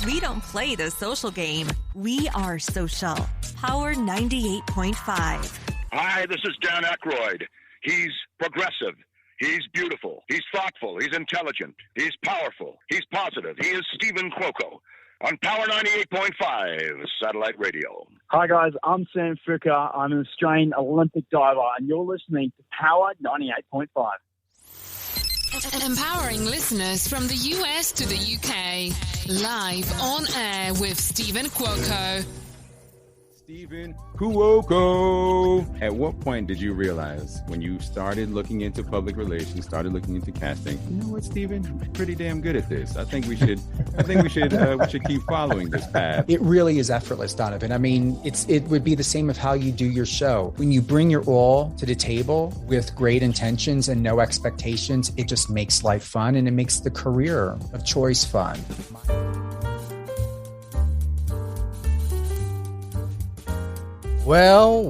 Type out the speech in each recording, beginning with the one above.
We don't play the social game. We are social. Power 98.5. Hi, this is Dan Aykroyd. He's progressive. He's beautiful. He's thoughtful. He's intelligent. He's powerful. He's positive. He is Steven Cuoco on Power 98.5 Satellite Radio. Hi, guys. I'm Sam Fricker. I'm an Australian Olympic diver, and you're listening to Power 98.5. Empowering listeners from the US to the UK. Live on air with Steven Cuoco. Steven Cuoco. At what point did you realize when you started looking into public relations, started looking into casting, you know what, Steven, I'm pretty damn good at this. I think we should keep following this path. It really is effortless, Donovan. I mean, it would be the same of how you do your show. When you bring your all to the table with great intentions and no expectations, it just makes life fun and it makes the career of choice fun. Well.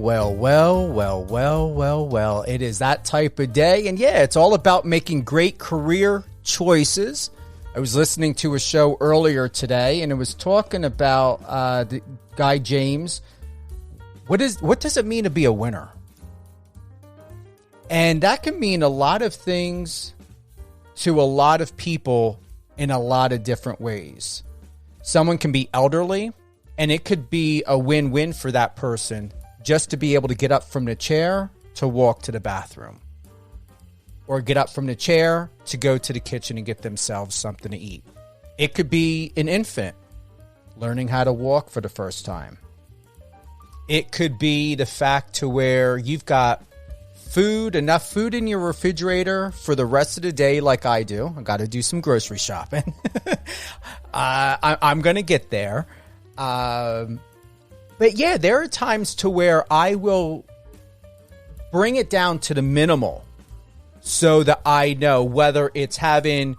It is that type of day. And yeah, it's all about making great career choices. I was listening to a show earlier today, and it was talking about the guy James. What does it mean to be a winner? And that can mean a lot of things to a lot of people in a lot of different ways. Someone can be elderly, and it could be a win-win for that person just to be able to get up from the chair to walk to the bathroom. Or get up from the chair to go to the kitchen and get themselves something to eat. It could be an infant learning how to walk for the first time. It could be the fact to where you've got enough food in your refrigerator for the rest of the day like I do. I got to do some grocery shopping. I'm going to get there. But yeah, there are times to where I will bring it down to the minimal so that I know whether it's having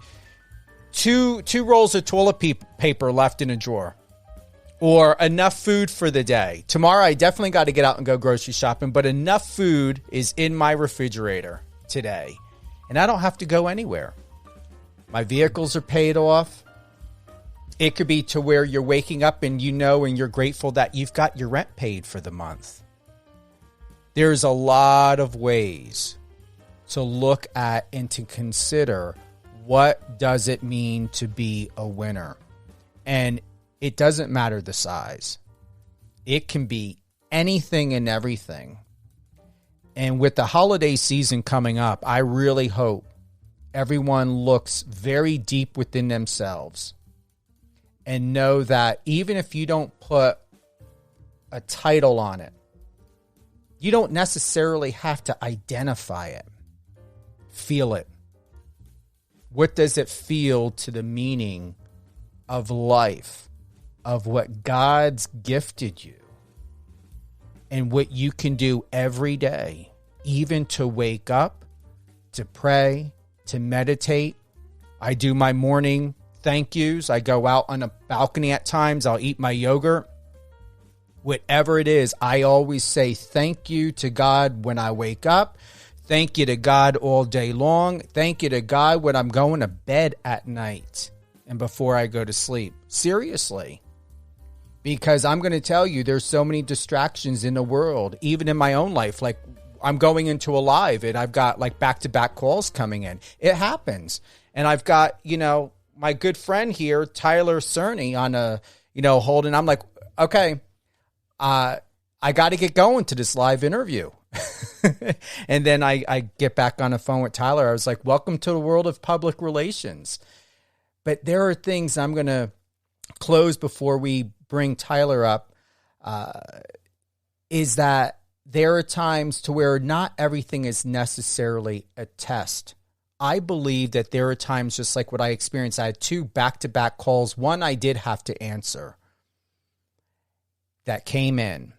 two rolls of toilet paper left in a drawer or enough food for the day. Tomorrow, I definitely got to get out and go grocery shopping, but enough food is in my refrigerator today, and I don't have to go anywhere. My vehicles are paid off. It could be to where you're waking up and you know and you're grateful that you've got your rent paid for the month. There's a lot of ways to look at and to consider what does it mean to be a winner. And it doesn't matter the size. It can be anything and everything. And with the holiday season coming up, I really hope everyone looks very deep within themselves and know that even if you don't put a title on it, you don't necessarily have to identify it. Feel it. What does it feel to the meaning of life, of what God's gifted you, and what you can do every day, even to wake up, to pray, to meditate. I do my morning thank yous. I go out on a balcony at times. I'll eat my yogurt. Whatever it is, I always say thank you to God when I wake up. Thank you to God all day long. Thank you to God when I'm going to bed at night and before I go to sleep. Seriously. Because I'm going to tell you, there's so many distractions in the world, even in my own life. Like, I'm going into a live and I've got like back-to-back calls coming in. It happens. And I've got, my good friend here, Tyler Cerny, on a, holding. I'm like, okay, I got to get going to this live interview. And then I get back on the phone with Tyler. I was like, welcome to the world of public relations. But there are things I'm going to close before we bring Tyler up, is that there are times to where not everything is necessarily a test. I believe that there are times, just like what I experienced. I had 2 back-to-back calls. One I did have to answer that came in.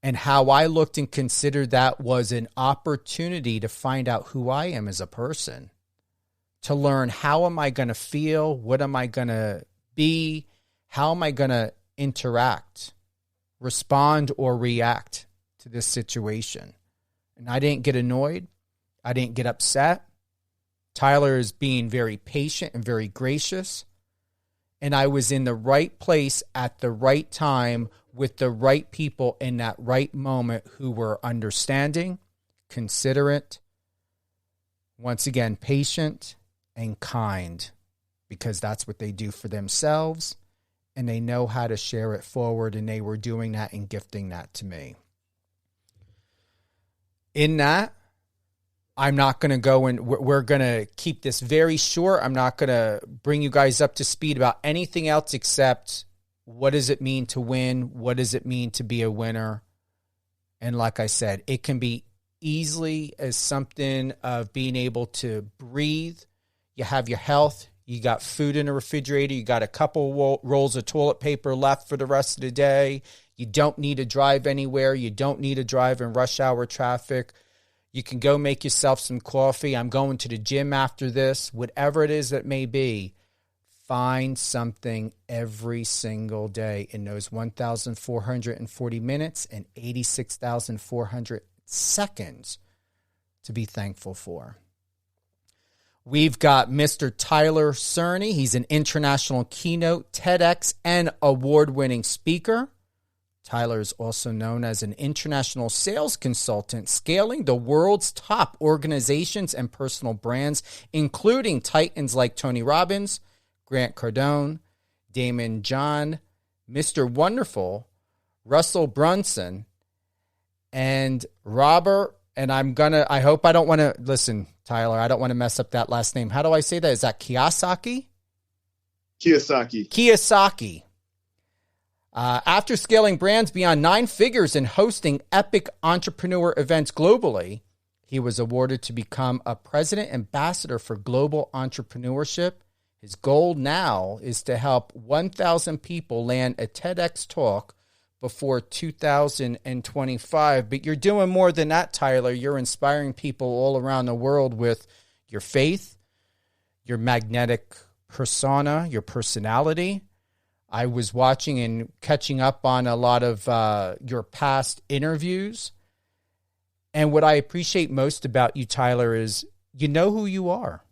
And how I looked and considered that was an opportunity to find out who I am as a person. To learn how am I going to feel? What am I going to be? How am I going to interact, respond, or react to this situation? And I didn't get annoyed. I didn't get upset. Tyler is being very patient and very gracious. And I was in the right place at the right time with the right people in that right moment who were understanding, considerate, once again, patient and kind, because that's what they do for themselves, and they know how to share it forward, and they were doing that and gifting that to me. In that, I'm not going to go and we're going to keep this very short. I'm not going to bring you guys up to speed about anything else except what does it mean to win? What does it mean to be a winner? And like I said, it can be easily as something of being able to breathe. You have your health. You got food in the refrigerator. You got a couple rolls of toilet paper left for the rest of the day. You don't need to drive anywhere. You don't need to drive in rush hour traffic. You can go make yourself some coffee. I'm going to the gym after this. Whatever it is that may be, find something every single day in those 1,440 minutes and 86,400 seconds to be thankful for. We've got Mr. Tyler Cerny. He's an International Keynote, TEDx, and award-winning speaker. Tyler is also known as an international sales consultant, scaling the world's top organizations and personal brands, including titans like Tony Robbins, Grant Cardone, Daymond John, Mr. Wonderful, Russell Brunson, and Robert. And I hope I don't want to, listen, Tyler, I don't want to mess up that last name. How do I say that? Is that Kiyosaki? Kiyosaki. After scaling brands beyond 9 figures and hosting epic entrepreneur events globally, he was awarded to become a president ambassador for Global Entrepreneurship. His goal now is to help 1,000 people land a TEDx talk before 2025. But you're doing more than that, Tyler. You're inspiring people all around the world with your faith, your magnetic persona, your personality. I was watching and catching up on a lot of your past interviews. And what I appreciate most about you, Tyler, is you know who you are.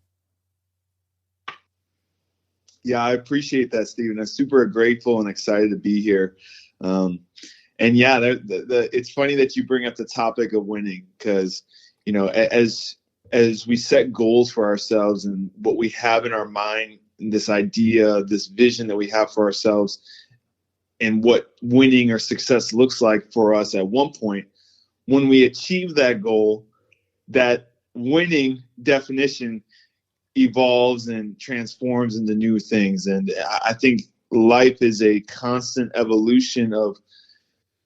Yeah, I appreciate that, Steven. I'm super grateful and excited to be here. And yeah, it's funny that you bring up the topic of winning because, you know, as we set goals for ourselves and what we have in our mind, this idea, this vision that we have for ourselves and what winning or success looks like for us at one point, when we achieve that goal, that winning definition evolves and transforms into new things. And I think life is a constant evolution of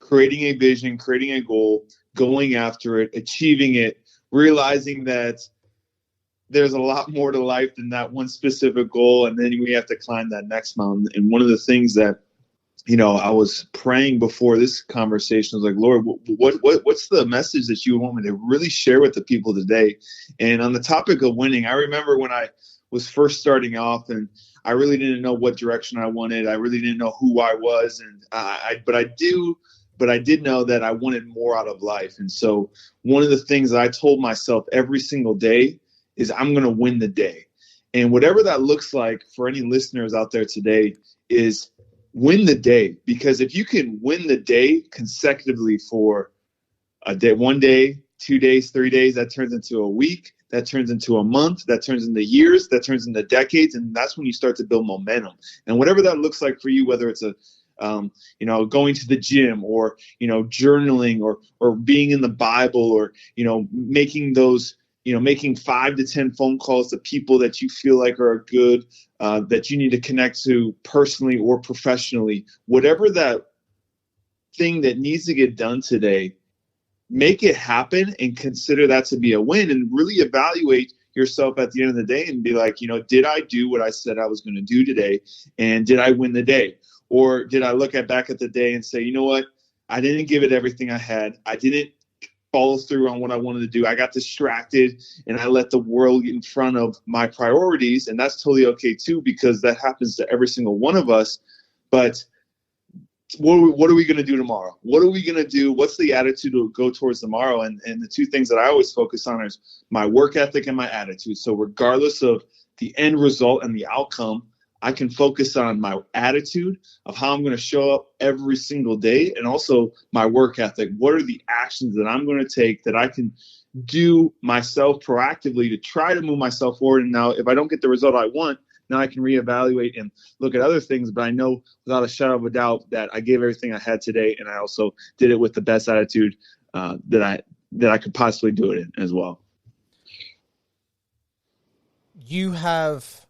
creating a vision, creating a goal, going after it, achieving it, realizing that there's a lot more to life than that one specific goal. And then we have to climb that next mountain. And one of the things that, you know, I was praying before this conversation, I was like, Lord, what's the message that you want me to really share with the people today? And on the topic of winning, I remember when I was first starting off and I really didn't know what direction I wanted. I really didn't know who I was. And but I did know that I wanted more out of life. And so one of the things that I told myself every single day is I'm going to win the day. And whatever that looks like for any listeners out there today is win the day. Because if you can win the day consecutively for a day, 1 day, 2 days, 3 days, that turns into a week, that turns into a month, that turns into years, that turns into decades. And that's when you start to build momentum. And whatever that looks like for you, whether it's going to the gym or, journaling or being in the Bible or, making those, making 5 to 10 phone calls to people that you feel like are good, that you need to connect to personally or professionally, whatever that thing that needs to get done today, make it happen and consider that to be a win and really evaluate yourself at the end of the day and be like, did I do what I said I was going to do today? And did I win the day? Or did I look back at the day and say, you know what? I didn't give it everything I had. I didn't follow through on what I wanted to do. I got distracted and I let the world get in front of my priorities. And that's totally okay too, because that happens to every single one of us. But what are we going to do tomorrow? What are we going to do? What's the attitude to go towards tomorrow? And the two things that I always focus on is my work ethic and my attitude. So regardless of the end result and the outcome, I can focus on my attitude of how I'm going to show up every single day, and also my work ethic. What are the actions that I'm going to take that I can do myself proactively to try to move myself forward? And now if I don't get the result I want, now I can reevaluate and look at other things. But I know without a shadow of a doubt that I gave everything I had today, and I also did it with the best attitude that I could possibly do it in as well. You have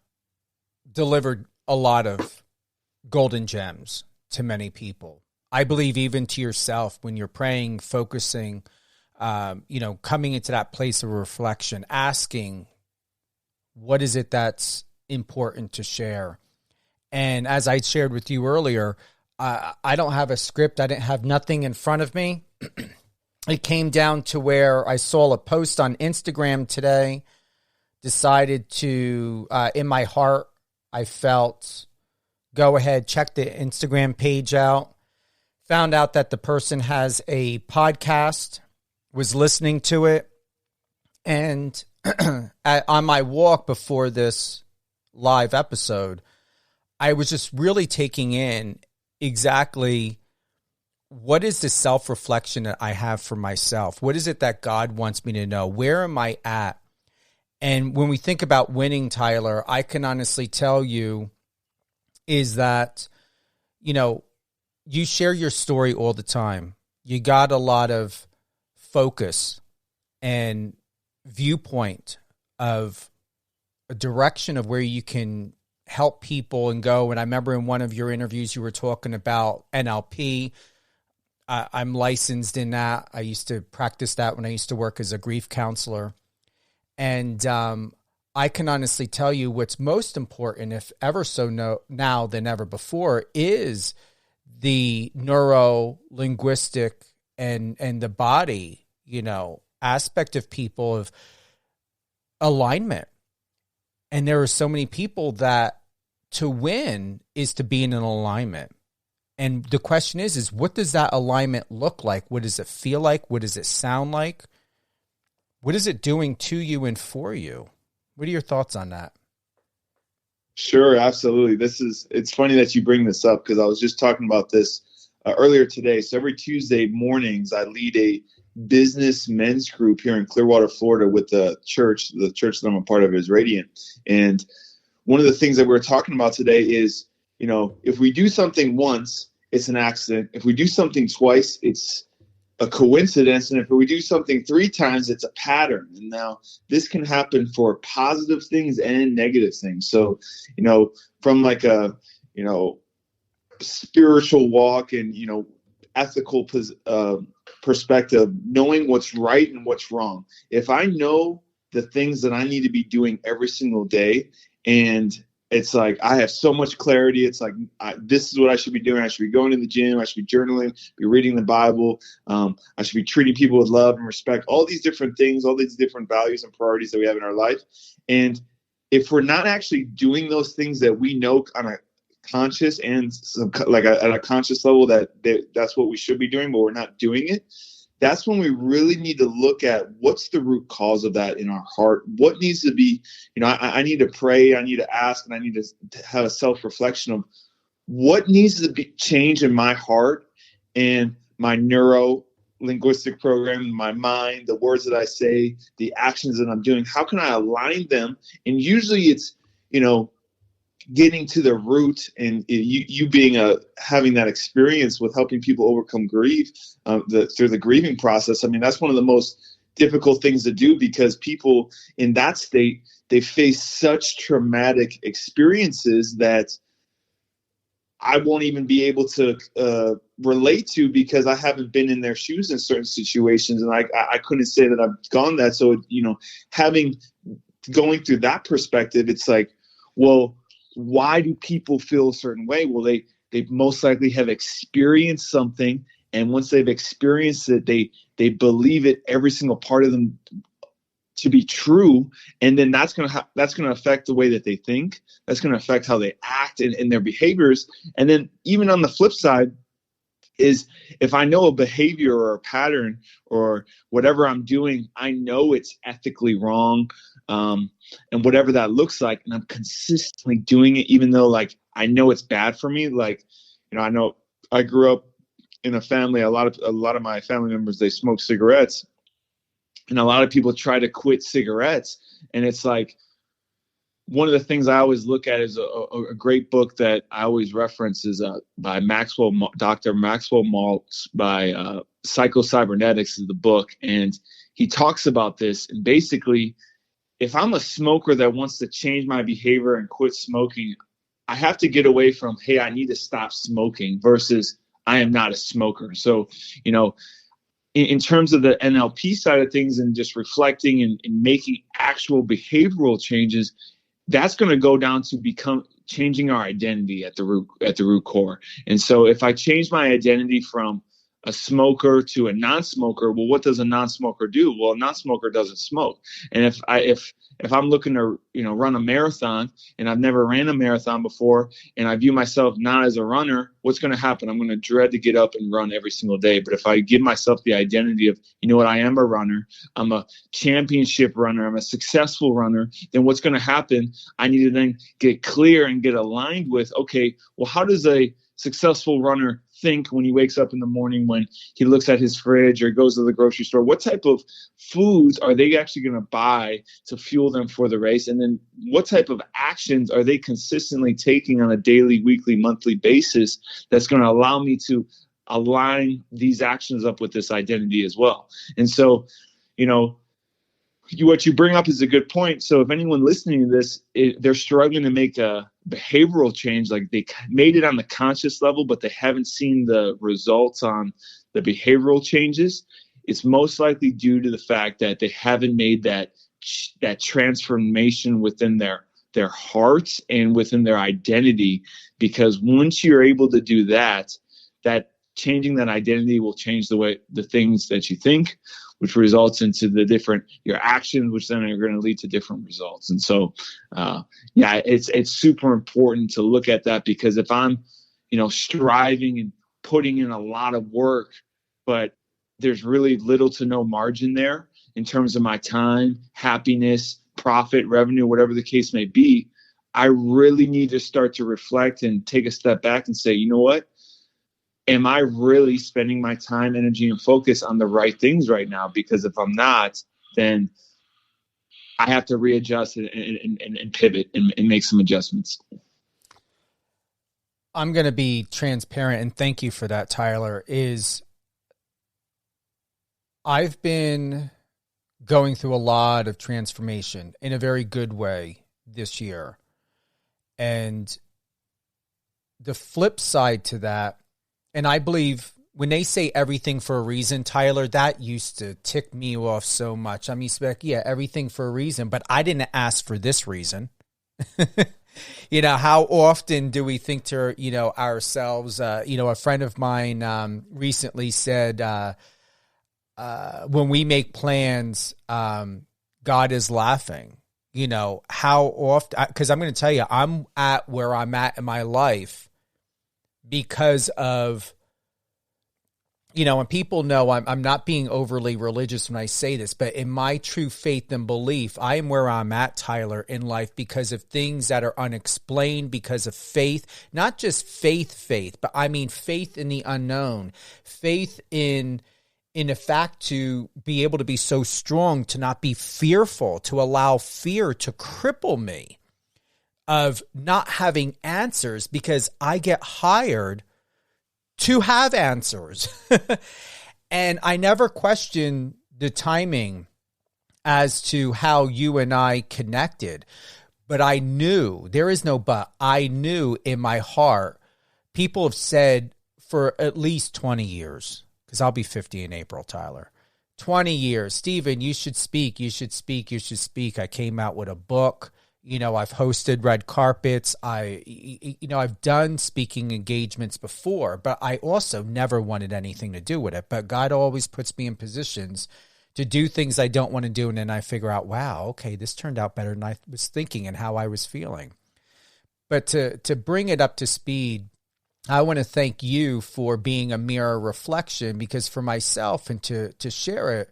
delivered a lot of golden gems to many people. I believe even to yourself when you're praying, focusing, coming into that place of reflection, asking, what is it that's important to share? And as I shared with you earlier, I don't have a script. I didn't have nothing in front of me. It came down to where I saw a post on Instagram today, decided to, in my heart, I felt, go ahead, check the Instagram page out, found out that the person has a podcast, was listening to it, and on my walk before this live episode, I was just really taking in exactly what is the self-reflection that I have for myself? What is it that God wants me to know? Where am I at? And when we think about winning, Tyler, I can honestly tell you is that, you share your story all the time. You got a lot of focus and viewpoint of a direction of where you can help people and go. And I remember in one of your interviews, you were talking about NLP. I'm licensed in that. I used to practice that when I used to work as a grief counselor. And I can honestly tell you what's most important, if ever so now than ever before, is the neuro-linguistic and the body, aspect of people, of alignment. And there are so many people that to win is to be in an alignment. And the question is what does that alignment look like? What does it feel like? What does it sound like? What is it doing to you and for you? What are your thoughts on that? Sure, absolutely. It's funny that you bring this up because I was just talking about this earlier today. So every Tuesday mornings, I lead a business men's group here in Clearwater, Florida with the church. The church that I'm a part of is Radiant. And one of the things that we're talking about today is, if we do something once, it's an accident. If we do something twice, it's a coincidence. And if we do something 3 times, it's a pattern. And now this can happen for positive things and negative things. So, from like a, spiritual walk and, ethical perspective, knowing what's right and what's wrong. If I know the things that I need to be doing every single day, and it's like I have so much clarity. It's like this is what I should be doing. I should be going to the gym. I should be journaling, be reading the Bible. I should be treating people with love and respect. All these different things, all these different values and priorities that we have in our life. And if we're not actually doing those things that we know on a conscious and at a conscious level that's what we should be doing, but we're not doing it, that's when we really need to look at what's the root cause of that in our heart. What needs to be, I need to pray, I need to ask, and I need to have a self-reflection of what needs to be changed in my heart and my neuro-linguistic program, my mind, the words that I say, the actions that I'm doing. How can I align them? And usually it's, getting to the root, and you being having that experience with helping people overcome grief through the grieving process. I mean, that's one of the most difficult things to do because people in that state, they face such traumatic experiences that I won't even be able to relate to because I haven't been in their shoes in certain situations, and I couldn't say that I've gone that. So going through that perspective, it's like, well, why do people feel a certain way? Well, they most likely have experienced something, and once they've experienced it, they believe it, every single part of them, to be true, and then that's going to affect the way that they think. That's going to affect how they act and their behaviors. And then even on the flip side is if I know a behavior or a pattern or whatever I'm doing, I know it's ethically wrong. and whatever that looks like. And I'm consistently doing it, even though like I know it's bad for me. Like, I know I grew up in a family, a lot of my family members, they smoke cigarettes, and a lot of people try to quit cigarettes. And it's like, one of the things I always look at is a great book that I always reference is by Dr. Maxwell Maltz, by Psycho-Cybernetics is the book. And he talks about this. And basically, if I'm a smoker that wants to change my behavior and quit smoking, I have to get away from, hey, I need to stop smoking versus I am not a smoker. So, in terms of the NLP side of things and just reflecting and making actual behavioral changes, that's going to go down to changing our identity at the root core. And so if I change my identity from a smoker to a non-smoker, well, what does a non-smoker do? Well, a non-smoker doesn't smoke. And if I'm looking to, run a marathon and I've never ran a marathon before and I view myself not as a runner, what's going to happen? I'm going to dread to get up and run every single day. But if I give myself the identity of, I am a runner, I'm a championship runner, I'm a successful runner, then what's going to happen? I need to then get clear and get aligned with, okay, well, how does a successful runner think when he wakes up in the morning, when he looks at his fridge or goes to the grocery store? What type of foods are they actually going to buy to fuel them for the race? And then what type of actions are they consistently taking on a daily, weekly, monthly basis that's going to allow me to align these actions up with this identity as well? And so, what you bring up is a good point. So if anyone listening to this, they're struggling to make a behavioral change, like they made it on the conscious level, but they haven't seen the results on the behavioral changes, it's most likely due to the fact that they haven't made that transformation within their hearts and within their identity. Because once you're able to do that changing that identity will change the things that you think, which results into your actions, which then are going to lead to different results. And so, it's super important to look at that, because if I'm, striving and putting in a lot of work, but there's really little to no margin there in terms of my time, happiness, profit, revenue, whatever the case may be, I really need to start to reflect and take a step back and say, you know what? Am I really spending my time, energy, and focus on the right things right now? Because if I'm not, then I have to readjust and pivot and make some adjustments. I'm going to be transparent, and thank you for that, Tyler. I've been going through a lot of transformation in a very good way this year. And the flip side to that, and I believe when they say everything for a reason, Tyler, that used to tick me off so much. I mean, everything for a reason, but I didn't ask for this reason. How often do we think to, ourselves, a friend of mine recently said, when we make plans, God is laughing. How often, because I'm going to tell you, I'm at where I'm at in my life because of, and people know I'm not being overly religious when I say this, but in my true faith and belief, I am where I'm at, Tyler, in life because of things that are unexplained, because of faith, not just faith, but I mean faith in the unknown, faith in the fact to be able to be so strong, to not be fearful, to allow fear to cripple me of not having answers, because I get hired to have answers. And I never questioned the timing as to how you and I connected. But I knew, there is no but, I knew in my heart, people have said for at least 20 years, because I'll be 50 in April, Tyler. 20 years. Steven, you should speak. You should speak. You should speak. I came out with a book. I've hosted red carpets. I've done speaking engagements before, but I also never wanted anything to do with it. But God always puts me in positions to do things I don't want to do. And then I figure out, wow, okay, this turned out better than I was thinking and how I was feeling. But to bring it up to speed, I want to thank you for being a mirror reflection, because for myself and to share it,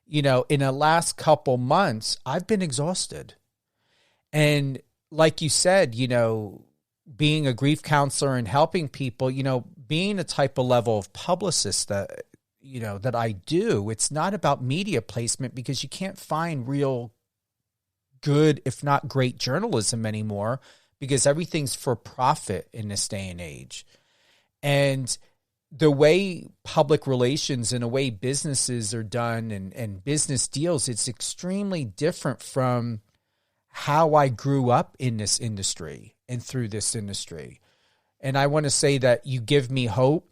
in the last couple months, I've been exhausted. And like you said, being a grief counselor and helping people, being a type of level of publicist that I do, it's not about media placement because you can't find real good, if not great journalism anymore, because everything's for profit in this day and age. And the way public relations and the way businesses are done and business deals, it's extremely different from how I grew up in this industry and through this industry. And I want to say that you give me hope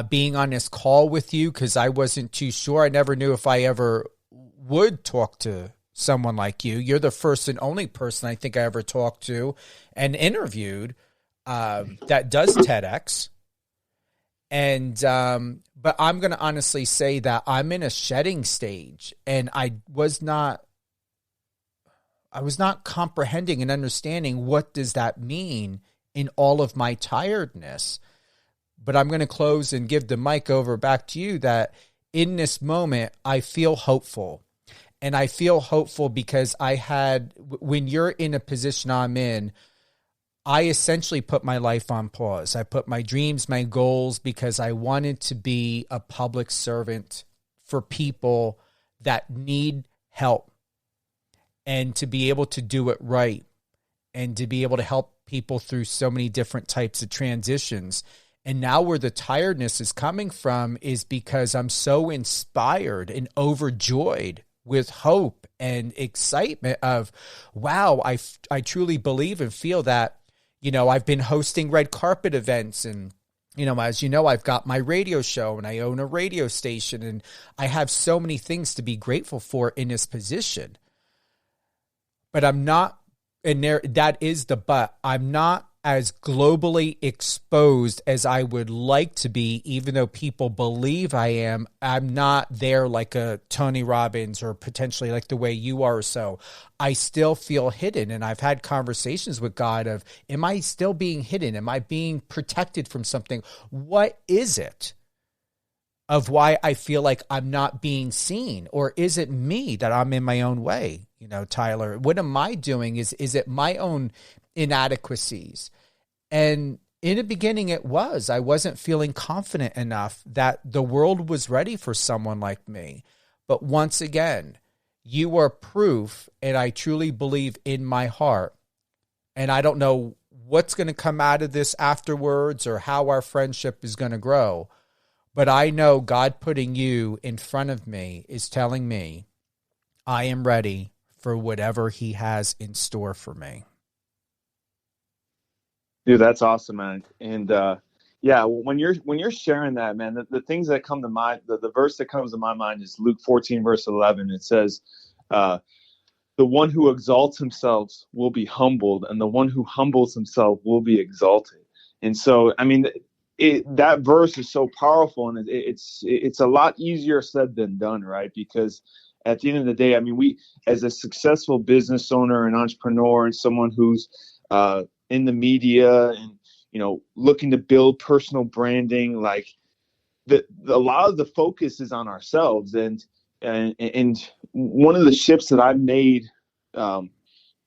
being on this call with you, because I wasn't too sure. I never knew if I ever would talk to someone like you. You're the first and only person I think I ever talked to and interviewed that does TEDx. And but I'm going to honestly say that I'm in a shedding stage, and I was not comprehending and understanding what does that mean in all of my tiredness. But I'm going to close and give the mic over back to you, that in this moment, I feel hopeful. And I feel hopeful because when you're in a position I'm in, I essentially put my life on pause. I put my dreams, my goals, because I wanted to be a public servant for people that need help, and to be able to do it right, and to be able to help people through so many different types of transitions. And now where the tiredness is coming from is because I'm so inspired and overjoyed with hope and excitement of, wow, I truly believe and feel that, I've been hosting red carpet events, and, as you know, I've got my radio show and I own a radio station, and I have so many things to be grateful for in this position. But I'm not, and that is the but, I'm not as globally exposed as I would like to be, even though people believe I am. I'm not there like a Tony Robbins or potentially like the way you are. So I still feel hidden. And I've had conversations with God of, am I still being hidden? Am I being protected from something? What is it of why I feel like I'm not being seen? Or is it me that I'm in my own way? Tyler, what am I doing? Is it my own inadequacies? And in the beginning, I wasn't feeling confident enough that the world was ready for someone like me. But once again, you are proof, and I truly believe in my heart. And I don't know what's going to come out of this afterwards or how our friendship is going to grow. But I know God putting you in front of me is telling me I am ready for whatever he has in store for me. Dude, that's awesome, man. And when you're sharing that, man, the things that come to mind, the verse that comes to my mind is Luke 14, verse 11. It says, the one who exalts himself will be humbled, and the one who humbles himself will be exalted. And so, I mean, that verse is so powerful, and it's a lot easier said than done, right? Because at the end of the day, I mean, we, as a successful business owner and entrepreneur and someone who's in the media and, looking to build personal branding, like a lot of the focus is on ourselves. And one of the shifts that I've made in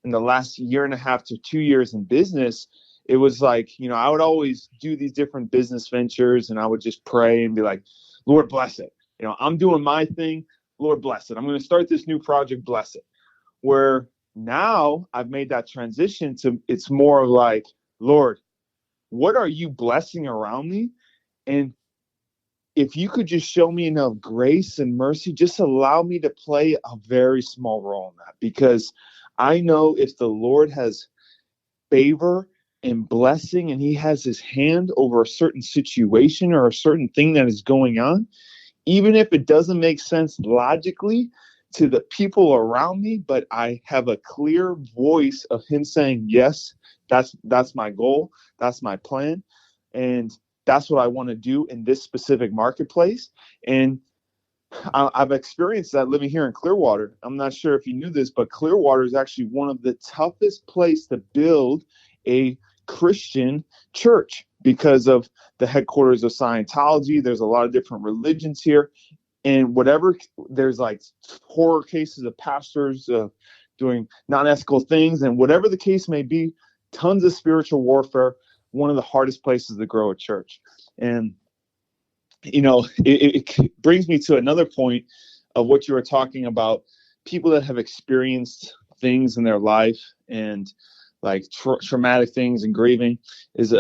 the last year and a half to 2 years in business, it was like, I would always do these different business ventures, and I would just pray and be like, Lord, bless it. I'm doing my thing. Lord, bless it. I'm going to start this new project. Bless it. Where now I've made that transition to, it's more like, Lord, what are you blessing around me? And if you could just show me enough grace and mercy, just allow me to play a very small role in that. Because I know if the Lord has favor and blessing, and he has his hand over a certain situation or a certain thing that is going on, even if it doesn't make sense logically to the people around me, but I have a clear voice of him saying, yes, that's my goal. That's my plan. And that's what I want to do in this specific marketplace. And I've experienced that living here in Clearwater. I'm not sure if you knew this, but Clearwater is actually one of the toughest places to build a Christian church because of the headquarters of Scientology. There's a lot of different religions here. And whatever, there's like horror cases of pastors doing non-ethical things, and whatever the case may be, tons of spiritual warfare, one of the hardest places to grow a church. And, it brings me to another point of what you were talking about, people that have experienced things in their life and like traumatic things and grieving is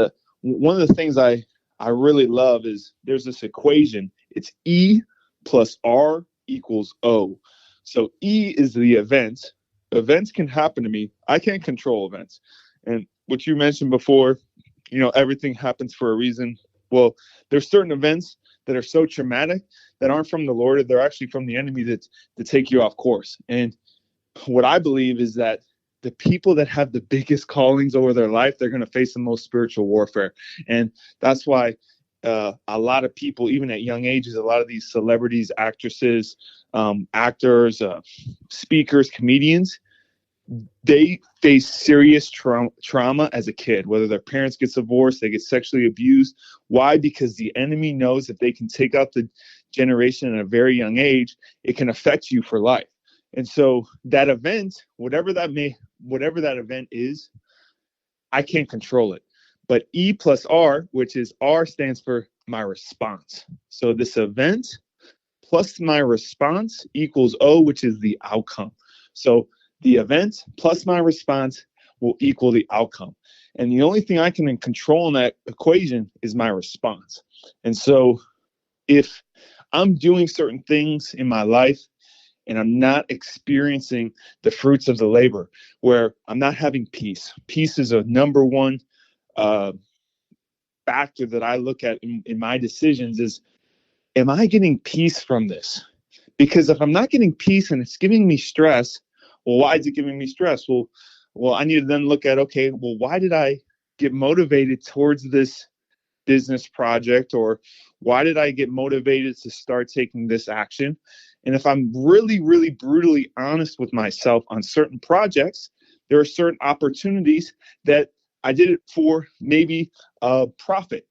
one of the things I really love is there's this equation. It's E plus R equals O. So E is the event. Events can happen to me. I can't control events. And what you mentioned before, everything happens for a reason. Well, there's certain events that are so traumatic that aren't from the Lord. They're actually from the enemy to take you off course. And what I believe is that the people that have the biggest callings over their life, they're going to face the most spiritual warfare. And that's why a lot of people, even at young ages, a lot of these celebrities, actresses, actors, speakers, comedians, they face serious trauma as a kid, whether their parents get divorced, they get sexually abused. Why? Because the enemy knows if they can take out the generation at a very young age, it can affect you for life. And so that event, whatever that event is, I can't control it. But E plus R, which is R stands for my response. So this event plus my response equals O, which is the outcome. So the event plus my response will equal the outcome. And the only thing I can control in that equation is my response. And so if I'm doing certain things in my life and I'm not experiencing the fruits of the labor, where I'm not having peace. Peace is a number one factor that I look at in my decisions is, am I getting peace from this? Because if I'm not getting peace and it's giving me stress, well, why is it giving me stress? Well, I need to then look at, okay, well, why did I get motivated towards this business project? Or why did I get motivated to start taking this action? And if I'm really, really brutally honest with myself on certain projects, there are certain opportunities that I did it for maybe a profit,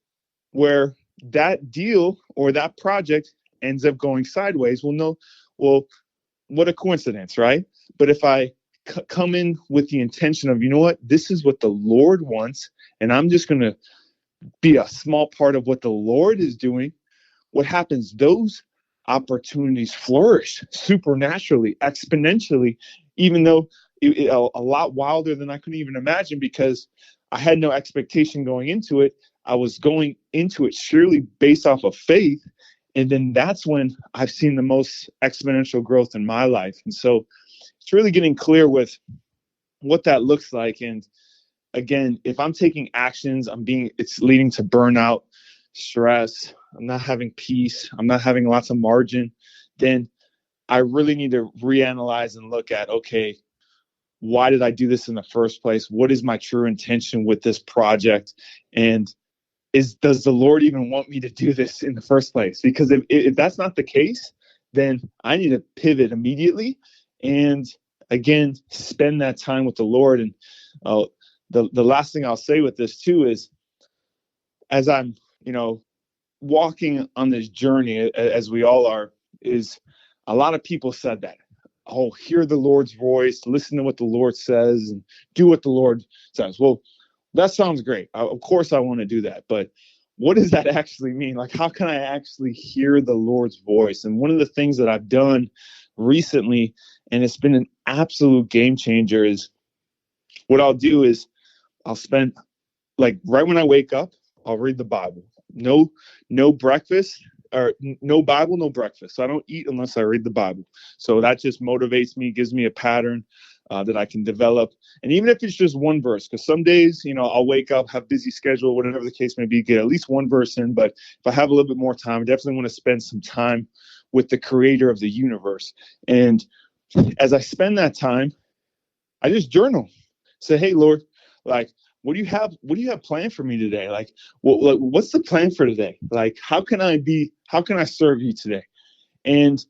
where that deal or that project ends up going sideways. Well, what a coincidence, right? But if I come in with the intention of, this is what the Lord wants, and I'm just going to be a small part of what the Lord is doing, what happens? Those opportunities flourish supernaturally, exponentially, even though a lot wilder than I could even imagine, because I had no expectation going into it. I was going into it surely based off of faith. And then that's when I've seen the most exponential growth in my life. And so it's really getting clear with what that looks like. And again, if I'm taking actions, it's leading to burnout, stress, I'm not having peace, I'm not having lots of margin, then I really need to reanalyze and look at, okay, why did I do this in the first place? What is my true intention with this project? And does the Lord even want me to do this in the first place? Because if that's not the case, then I need to pivot immediately and again, spend that time with the Lord. And the last thing I'll say with this too is, as I'm, walking on this journey, as we all are, is a lot of people said that, hear the Lord's voice, listen to what the Lord says, and do what the Lord says. Well, that sounds great. Of course I want to do that. But what does that actually mean? Like, how can I actually hear the Lord's voice? And one of the things that I've done recently, and it's been an absolute game changer, is what I'll do is I'll spend, like, right when I wake up, I'll read the Bible. No breakfast, or no Bible, no breakfast. So I don't eat unless I read the Bible. So that just motivates me, gives me a pattern that I can develop. And even if it's just one verse, because some days, I'll wake up, have busy schedule, whatever the case may be, get at least one verse in. But if I have a little bit more time, I definitely want to spend some time with the creator of the universe. And as I spend that time, I just journal. Say, hey, Lord, like, what do you have planned for me today? Like, what's the plan for today? Like, how can I serve you today? And,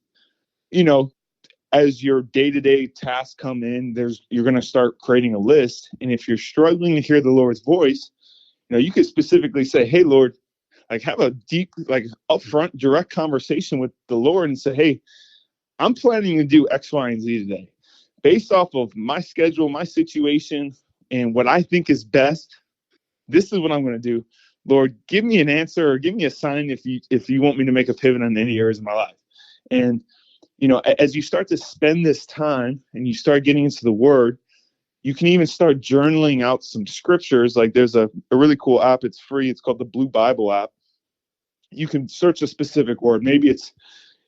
as your day-to-day tasks come in, you're going to start creating a list. And if you're struggling to hear the Lord's voice, you could specifically say, hey, Lord, Like have a deep, like upfront, direct conversation with the Lord and say, hey, I'm planning to do X, Y, and Z today. Based off of my schedule, my situation, and what I think is best, this is what I'm going to do. Lord, give me an answer or give me a sign if you want me to make a pivot on any areas of my life. And, as you start to spend this time and you start getting into the Word, you can even start journaling out some scriptures. Like there's a really cool app. It's free. It's called the Blue Bible app. You can search a specific word. Maybe it's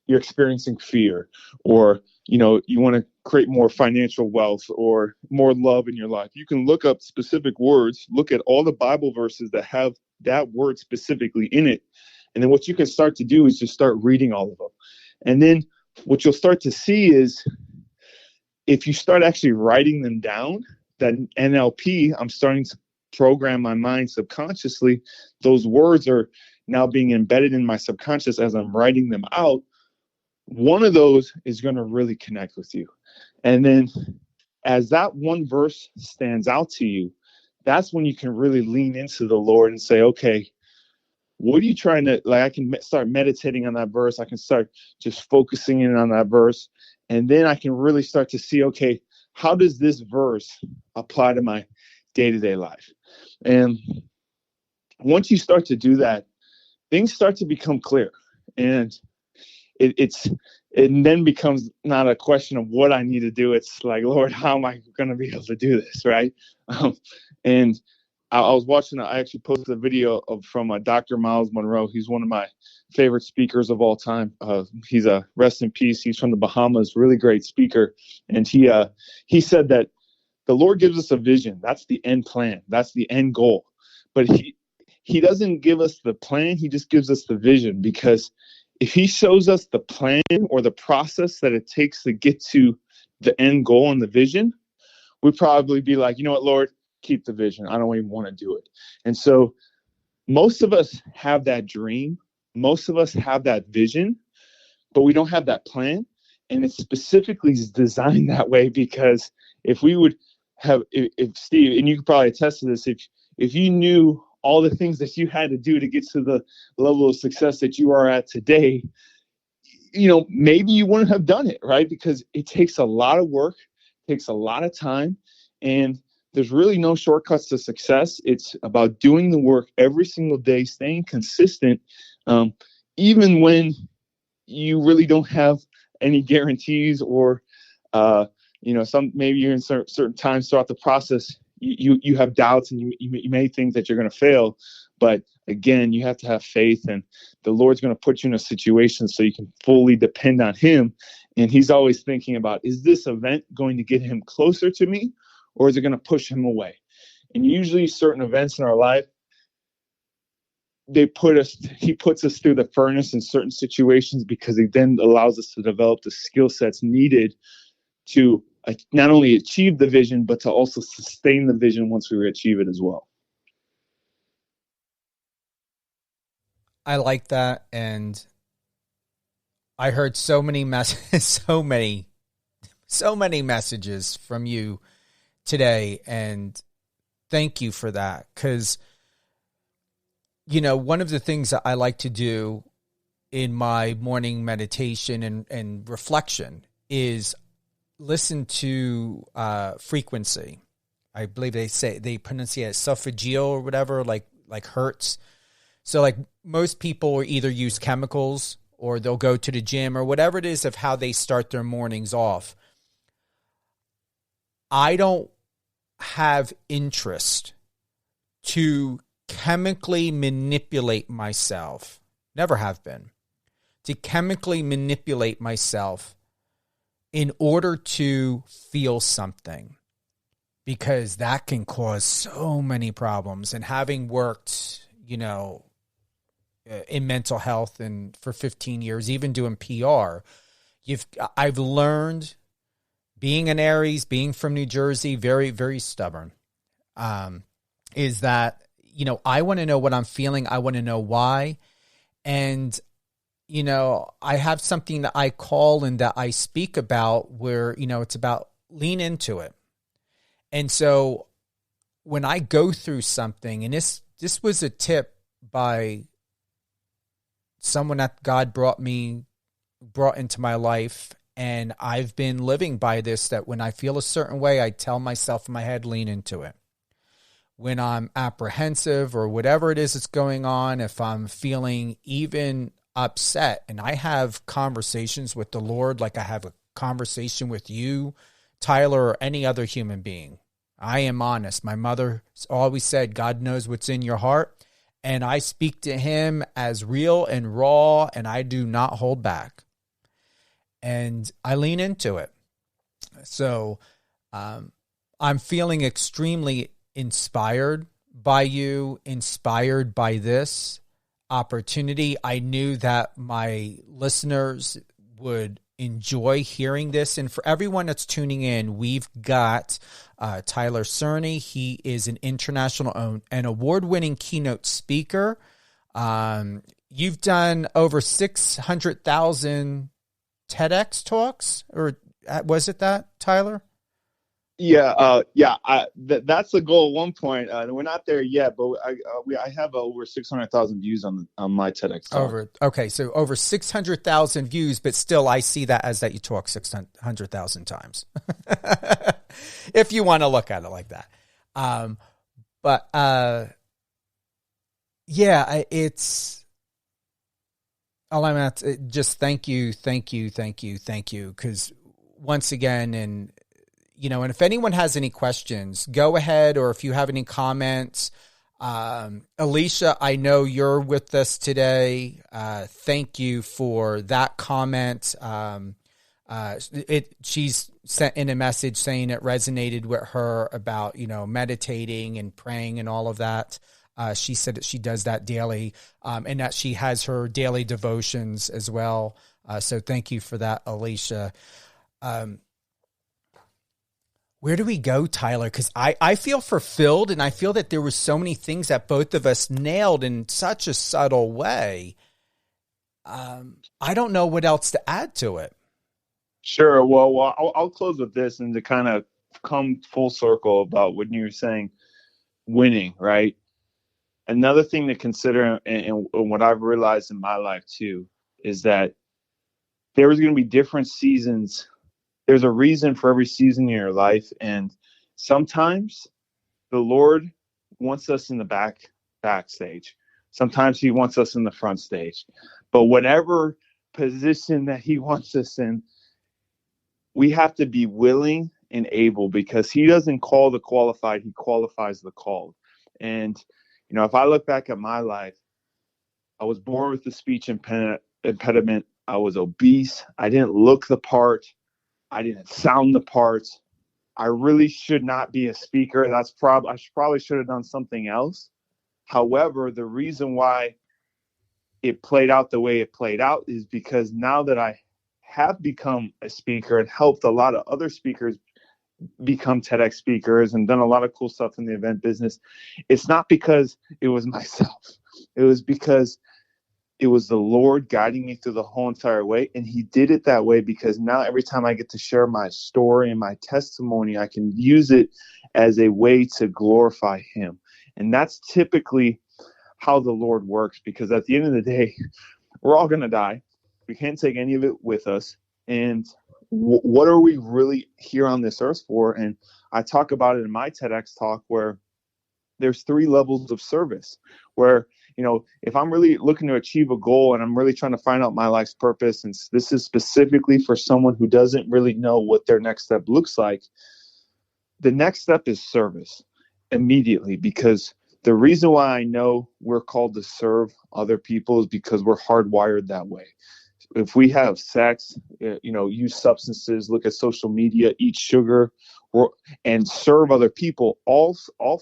you're experiencing fear, or, you want to create more financial wealth or more love in your life. You can look up specific words, look at all the Bible verses that have that word specifically in it. And then what you can start to do is just start reading all of them. And then what you'll start to see is if you start actually writing them down, that NLP, I'm starting to program my mind subconsciously. Those words are now being embedded in my subconscious as I'm writing them out. One of those is going to really connect with you. And then as that one verse stands out to you, that's when you can really lean into the Lord and say, okay, what are you trying to, I can start meditating on that verse. I can start just focusing in on that verse. And then I can really start to see, okay, how does this verse apply to my day-to-day life? And once you start to do that, things start to become clear. And it then becomes not a question of what I need to do. It's like, Lord, how am I going to be able to do this, right? And I was watching, I actually posted a video from Dr. Miles Monroe. He's one of my favorite speakers of all time. He's a rest in peace. He's from the Bahamas, really great speaker. And he said that the Lord gives us a vision. That's the end plan. That's the end goal. But he doesn't give us the plan. He just gives us the vision, because if he shows us the plan or the process that it takes to get to the end goal and the vision, we'd probably be like, you know what, Lord, keep the vision. I don't even want to do it. And so most of us have that dream. Most of us have that vision, but we don't have that plan. And it's specifically designed that way because if we would have, if Steve, and you could probably attest to this, if you knew all the things that you had to do to get to the level of success that you are at today, maybe you wouldn't have done it, right? Because it takes a lot of work, takes a lot of time, and there's really no shortcuts to success. It's about doing the work every single day, staying consistent, even when you really don't have any guarantees or, maybe you're in certain times throughout the process, you have doubts and you may think that you're going to fail. But again, you have to have faith, and the Lord's going to put you in a situation so you can fully depend on him. And he's always thinking about, is this event going to get him closer to me, or is it going to push him away? And usually certain events in our life, he puts us through the furnace in certain situations because it then allows us to develop the skill sets needed to not only achieve the vision, but to also sustain the vision once we achieve it as well. I like that. And I heard so many messages from you today. And thank you for that. Because, one of the things that I like to do in my morning meditation and reflection is listen to frequency. I believe they pronounce it esophageal or whatever, like hertz. So like most people either use chemicals or they'll go to the gym or whatever it is of how they start their mornings off. I don't have interest to chemically manipulate myself. Never have been. To chemically manipulate myself in order to feel something, because that can cause so many problems. And having worked, in mental health and for 15 years, even doing PR, I've learned, being an Aries, being from New Jersey, very, very stubborn, is that, I want to know what I'm feeling. I want to know why. And I have something that I call and that I speak about where, it's about lean into it. And so when I go through something, and this was a tip by someone that God brought into my life. And I've been living by this, that when I feel a certain way, I tell myself in my head, lean into it. When I'm apprehensive or whatever it is that's going on, if I'm feeling even upset, and I have conversations with the Lord like I have a conversation with you, Tyler, or any other human being. I am honest. My mother always said, God knows what's in your heart. And I speak to him as real and raw, and I do not hold back. And I lean into it. So I'm feeling extremely inspired by you, inspired by this opportunity. I knew that my listeners would enjoy hearing this. And for everyone that's tuning in, we've got Tyler Cerny. He is an international and award-winning keynote speaker. You've done over 600,000 TEDx talks, or was it that, Tyler? Yeah. That's the goal at one point. We're not there yet, but I have over 600,000 views on my TEDx talk. So over 600,000 views, but still I see that as that you talk 600,000 times. If you want to look at it like that. It's all I'm at. Just thank you. Because once again, and if anyone has any questions, go ahead. Or if you have any comments, Alicia, I know you're with us today. Thank you for that comment. She's sent in a message saying it resonated with her about, meditating and praying and all of that. She said that she does that daily, and that she has her daily devotions as well. So thank you for that, Alicia. Where do we go, Tyler? Because I feel fulfilled, and I feel that there were so many things that both of us nailed in such a subtle way. I don't know what else to add to it. Sure. Well, I'll close with this, and to kind of come full circle about when you were saying winning, right? Another thing to consider, and what I've realized in my life too, is that there's going to be different seasons. There's a reason for every season in your life. And sometimes the Lord wants us in the backstage. Sometimes he wants us in the front stage. But whatever position that he wants us in, we have to be willing and able, because he doesn't call the qualified, he qualifies the called. And, if I look back at my life, I was born with a speech impediment. I was obese. I didn't look the part. I didn't sound the part. I really should not be a speaker. I probably should have done something else. However, the reason why it played out the way it played out is because now that I have become a speaker and helped a lot of other speakers become TEDx speakers and done a lot of cool stuff in the event business, it's not because it was myself. It was because it was the Lord guiding me through the whole entire way. And he did it that way because now every time I get to share my story and my testimony, I can use it as a way to glorify him. And that's typically how the Lord works, because at the end of the day, we're all going to die. We can't take any of it with us. And what are we really here on this earth for? And I talk about it in my TEDx talk, where there's 3 levels of service, where, if I'm really looking to achieve a goal and I'm really trying to find out my life's purpose, and this is specifically for someone who doesn't really know what their next step looks like, the next step is service immediately, because the reason why I know we're called to serve other people is because we're hardwired that way. If we have sex, use substances, look at social media, eat sugar, and serve other people, all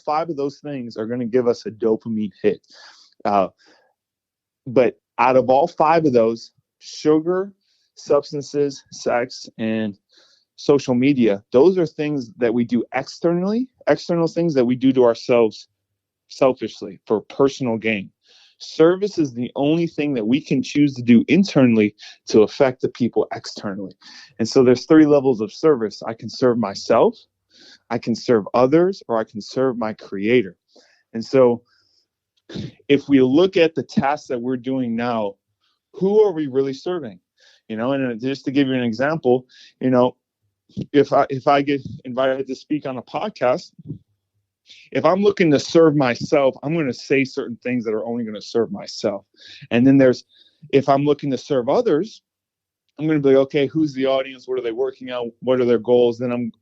5 of those things are going to give us a dopamine hit. But out of all 5 of those, sugar, substances, sex, and social media, those are things that we do externally, external things that we do to ourselves selfishly for personal gain. Service is the only thing that we can choose to do internally to affect the people externally. And so there's 3 levels of service. I can serve myself, I can serve others, or I can serve my creator. And so if we look at the tasks that we're doing now, who are we really serving? And just to give you an example, if I get invited to speak on a podcast, if I'm looking to serve myself, I'm going to say certain things that are only going to serve myself. And then if I'm looking to serve others, I'm going to be like, okay, who's the audience? What are they working on? What are their goals? Then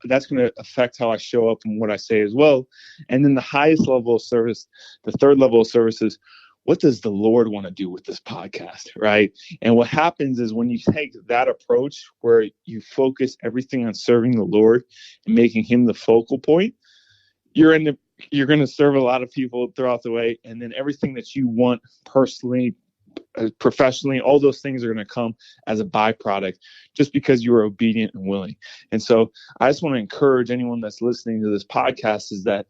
that's going to affect how I show up and what I say as well. And then the highest level of service, the third level of service is, what does the Lord want to do with this podcast, right? And what happens is when you take that approach where you focus everything on serving the Lord and making him the focal point, you're going to serve a lot of people throughout the way. And then everything that you want personally, professionally, all those things are going to come as a byproduct just because you are obedient and willing. And so I just want to encourage anyone that's listening to this podcast is that,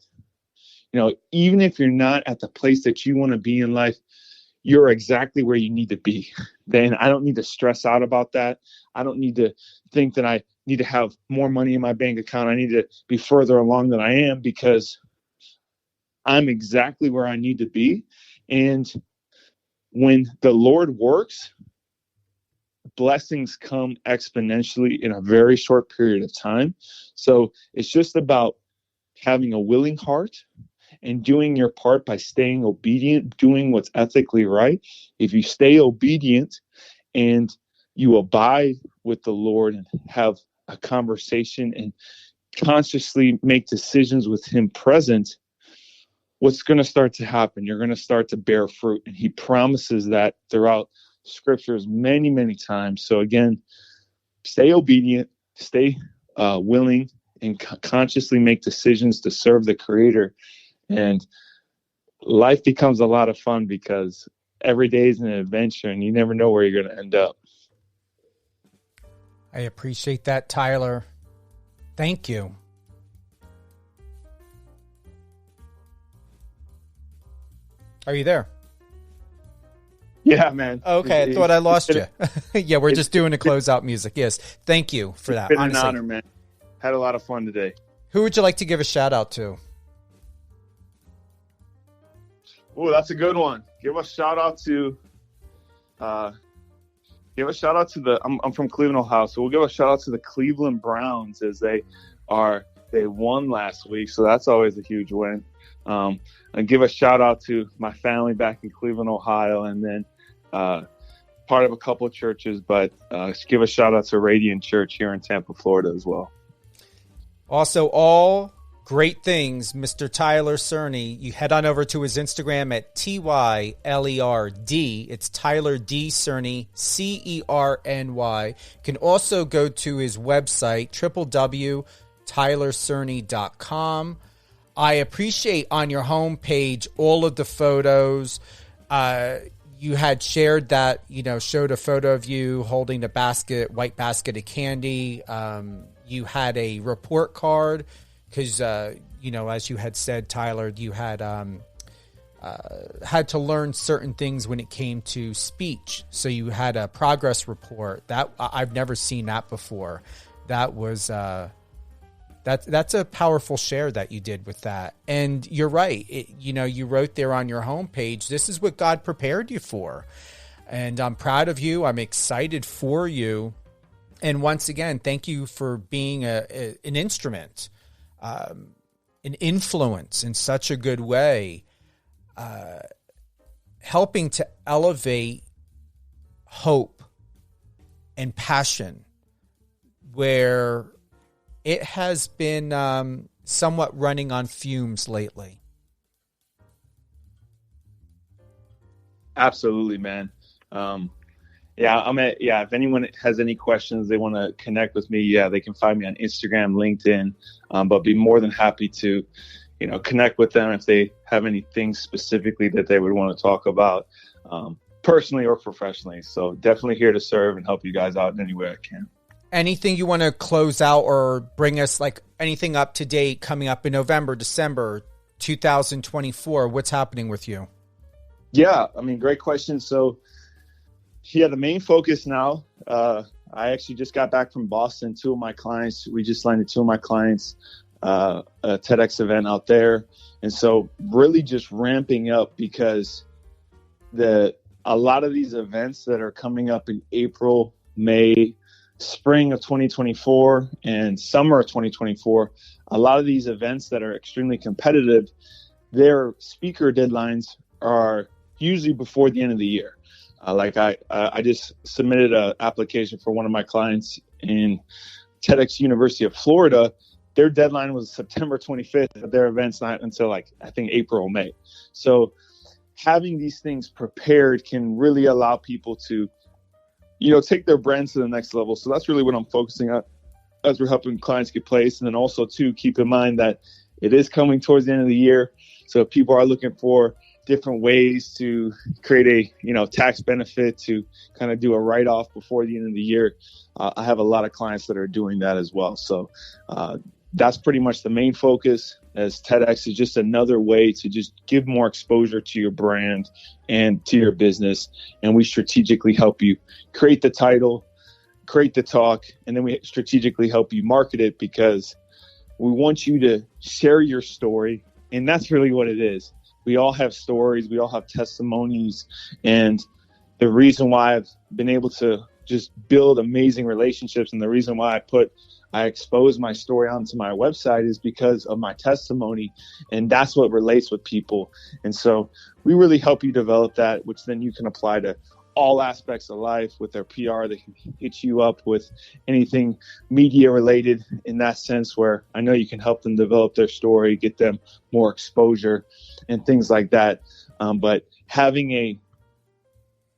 even if you're not at the place that you want to be in life, you're exactly where you need to be. Then I don't need to stress out about that. I don't need to think that I need to have more money in my bank account. I need to be further along than I am, because I'm exactly where I need to be. And when the Lord works, blessings come exponentially in a very short period of time. So it's just about having a willing heart and doing your part by staying obedient, doing what's ethically right. If you stay obedient and you abide with the Lord and have a conversation and consciously make decisions with him present, what's going to start to happen? You're going to start to bear fruit. And he promises that throughout scriptures many, many times. So again, stay obedient, stay willing, and consciously make decisions to serve the Creator. And life becomes a lot of fun because every day is an adventure and you never know where you're going to end up. I appreciate that, Tyler. Thank you. Are you there? Yeah, man. Okay, I thought I lost you. Yeah, we're just doing a closeout music. Yes, thank you for that. It's been an honor, man. Had a lot of fun today. Who would you like to give a shout out to? Oh, that's a good one. Give a shout out to I'm from Cleveland, Ohio, so we'll give a shout out to the Cleveland Browns as they won last week, so that's always a huge win. And give a shout out to my family back in Cleveland, Ohio, and then part of a couple of churches, but give a shout out to Radiant Church here in Tampa, Florida as well. Also, all great things, Mr. Tyler Cerny. You head on over to his Instagram at TYLERD. It's Tyler D. Cerny, CERNY. You can also go to his website, www.tylercerny.com. I appreciate on your homepage all of the photos. You had shared that, showed a photo of you holding a white basket of candy. You had a report card because, as you had said, Tyler, you had to learn certain things when it came to speech. So you had a progress report. That I've never seen that before. That was that's a powerful share that you did with that. And you're right. You wrote there on your homepage, this is what God prepared you for. And I'm proud of you. I'm excited for you. And once again, thank you for being an instrument, an influence in such a good way, helping to elevate hope and passion where it has been somewhat running on fumes lately. Absolutely, man. If anyone has any questions, they want to connect with me, they can find me on Instagram, LinkedIn, but be more than happy to, connect with them if they have anything specifically that they would want to talk about, personally or professionally. So definitely here to serve and help you guys out in any way I can. Anything you want to close out or bring us, like anything up to date coming up in November, December 2024? What's happening with you? Yeah, great question. So, the main focus now, I actually just got back from Boston. We just landed two of my clients, a TEDx event out there. And so really just ramping up because the a lot of these events that are coming up in April, May, spring of 2024 and summer of 2024, a lot of these events that are extremely competitive, their speaker deadlines are usually before the end of the year. I just submitted an application for one of my clients in TEDx University of Florida. Their deadline was September 25th, but their event's not until I think April or May. So having these things prepared can really allow people to, take their brands to the next level. So that's really what I'm focusing on as we're helping clients get placed. And then also too, keep in mind that it is coming towards the end of the year. So if people are looking for different ways to create a, tax benefit to kind of do a write-off before the end of the year, I have a lot of clients that are doing that as well. So that's pretty much the main focus, as TEDx is just another way to just give more exposure to your brand and to your business. And we strategically help you create the title, create the talk, and then we strategically help you market it, because we want you to share your story. And that's really what it is. We all have stories. We all have testimonies. And the reason why I've been able to just build amazing relationships, and the reason why I expose my story onto my website, is because of my testimony. And that's what relates with people. And so we really help you develop that, which then you can apply to all aspects of life with their PR. They can hit you up with anything media related in that sense, where I know you can help them develop their story, get them more exposure and things like that. But having a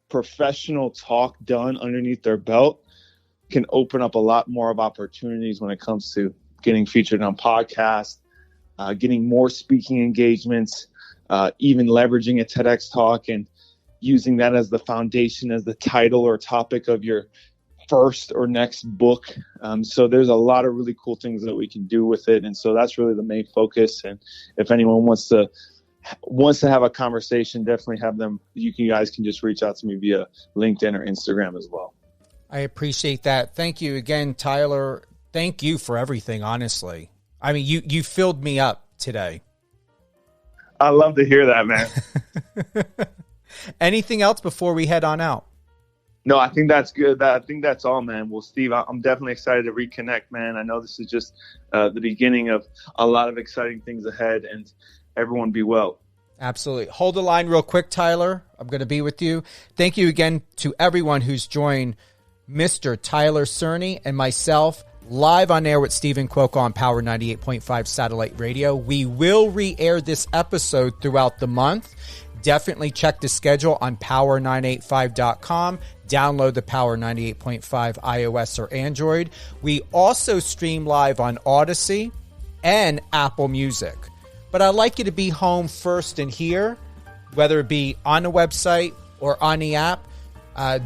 professional talk done underneath their belt can open up a lot more of opportunities when it comes to getting featured on podcasts, getting more speaking engagements, even leveraging a TEDx talk and using that as the foundation, as the title or topic of your first or next book. So there's a lot of really cool things that we can do with it. And so that's really the main focus. And if anyone wants to have a conversation, definitely have them. You guys can just reach out to me via LinkedIn or Instagram as well. I appreciate that. Thank you again, Tyler. Thank you for everything, honestly. I mean, you filled me up today. I love to hear that, man. Anything else before we head on out? No, I think that's good. I think that's all, man. Well, Steve, I'm definitely excited to reconnect, man. I know this is just the beginning of a lot of exciting things ahead, and everyone be well. Absolutely. Hold the line real quick, Tyler. I'm going to be with you. Thank you again to everyone who's joined Mr. Tyler Cerny and myself live on air with Steven Cuoco on Power 98.5 Satellite Radio. We will re-air this episode throughout the month. Definitely check the schedule on power985.com. Download the Power 98.5 iOS or Android. We also stream live on Odyssey and Apple Music. But I'd like you to be home first and here, whether it be on the website or on the app.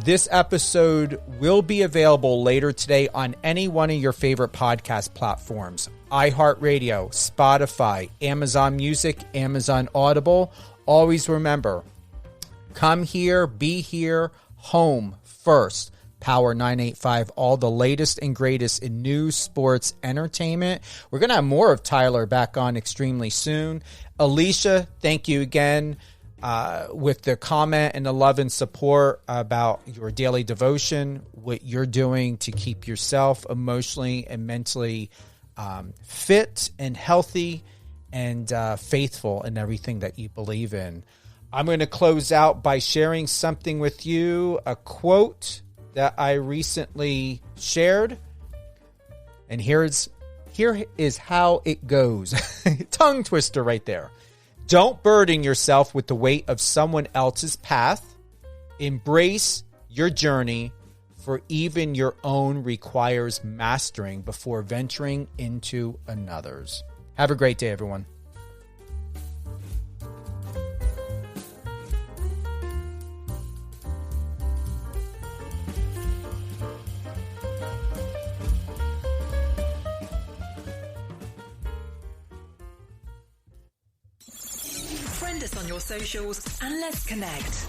This episode will be available later today on any one of your favorite podcast platforms: iHeartRadio, Spotify, Amazon Music, Amazon Audible. Always remember, come here, be here, home first. Power 985, all the latest and greatest in news, sports, entertainment. We're going to have more of Tyler back on extremely soon. Alicia, thank you again with the comment and the love and support about your daily devotion, what you're doing to keep yourself emotionally and mentally fit and healthy and faithful in everything that you believe in. I'm going to close out by sharing something with you, a quote that I recently shared. And here is how it goes. Tongue twister right there. Don't burden yourself with the weight of someone else's path. Embrace your journey, for even your own requires mastering before venturing into another's. Have a great day, everyone. Friend us on your socials and let's connect.